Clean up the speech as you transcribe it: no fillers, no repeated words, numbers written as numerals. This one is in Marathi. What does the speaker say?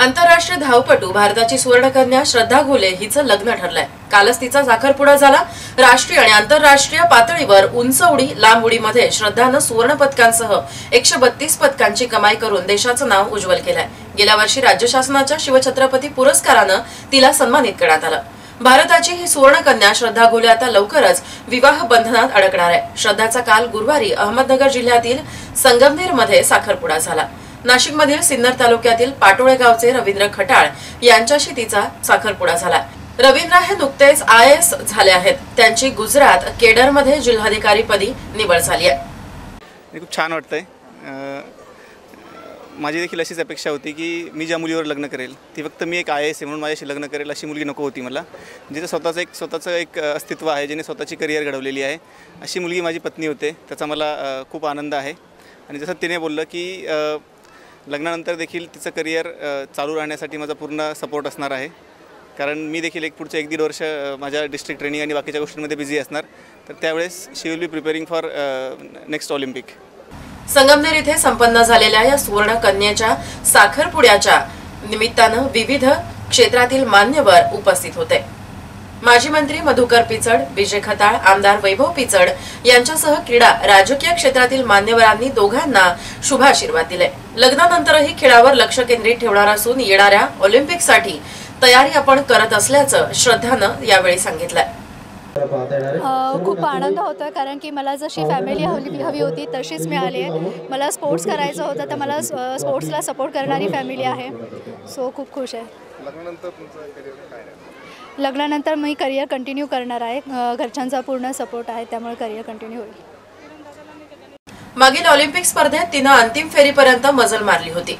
आंतरराष्ट्रीय धावपटू भारताची सुवर्णकन्या श्रद्धा घोले हिचं लग्न ठरलंय। कालच तिचा साखरपुडा झाला। राष्ट्रीय आणि आंतरराष्ट्रीय पातळीवर उंच उडी, लांब उडीमध्ये श्रद्धानं सुवर्ण पदकांसह 132 पदकांची कमाई करून देशाचं नाव उज्ज्वल केलंय। गेल्या वर्षी राज्य शासनाच्या शिवछत्रपती पुरस्कारानं तिला सन्मानित करण्यात आलं। भारताची ही सुवर्णकन्या श्रद्धा घोले आता लवकरच विवाह बंधनात अडकणार आहे। श्रद्धाचा काल गुरुवारी अहमदनगर जिल्ह्यातील संगमनेर मध्ये साखरपुडा झाला। नाशिकमधील सिन्नर तालुक्यातील पाटोळे गावचे रवींद्र खटाळ यांच्याशी तिचा साखरपुडा झाला। रवींद्र हे नुकतेच IAS झाले आहेत। त्यांची गुजरात केडरमध्ये जिल्हाधिकारी पदी निवड झाली आहे। खूप छान वाटतंय। माझी देखील अशीच अपेक्षा होती की मी ज्या मुलीवर लग्न करेल ती फक्त मी एक IAS आहे म्हणून माझ्याशी लग्न करेल अशी मुलगी नको होती मला। जिथे स्वतःचं एक अस्तित्व आहे, जिने स्वतःची करिअर घडवलेली आहे, अशी मुलगी माझी पत्नी होते। त्याचा मला खूप आनंद आहे। आणि जसं तिने बोललं की लग्नानंतर देखील तिचं करिअर चालू राहण्यासाठी माझा पूर्ण सपोर्ट असणार आहे। कारण मी देखील पुढचे 1-1.5 वर्ष माझ्या डिस्ट्रिक्ट ट्रेनिंग आणि बाकीच्या गोष्टींमध्ये बिझी असणार। तर त्यावेळेस she will be preparing for next Olympic. Sangamner इथे संपन्न झालेल्या या सुवर्ण कन्येच्या साखरपुड्याच्या निमित्तानं विविध क्षेत्रातील मान्यवर उपस्थित होते। माजी मंत्री मधुकर पिचड, विजय खताळ, आमदार वैभव पिचड यांच्यासह क्रीडा, राजकीय क्षेत्रातील मान्यवरांनी दोघांना शुभाशीर्वाद दिले। लग्नानंतरही खेळावर लक्ष केंद्रित ठेवणार असून येणाऱ्या ऑलिम्पिकसाठी तयारी आपण करत असल्याचं श्रद्धानं यावेळी सांगितलं। खूप आनंद होतोय कारण की मला जशी फॅमिली हवी होती तशीच मिळाली आहे। मला स्पोर्ट्स करायचं होतं तर मला स्पोर्ट्सला सपोर्ट करणारी फॅमिली आहे। सो खूप खुश आहे। लग्नानंतर मी करिअर कंटिन्यू करणार आहे। घरच्यांचा पूर्ण सपोर्ट आहे, त्यामुळे करिअर कंटिन्यू होईल। मागील ऑलिम्पिक स्पर्धेत तिनं अंतिम फेरीपर्यंत मजल मारली होती।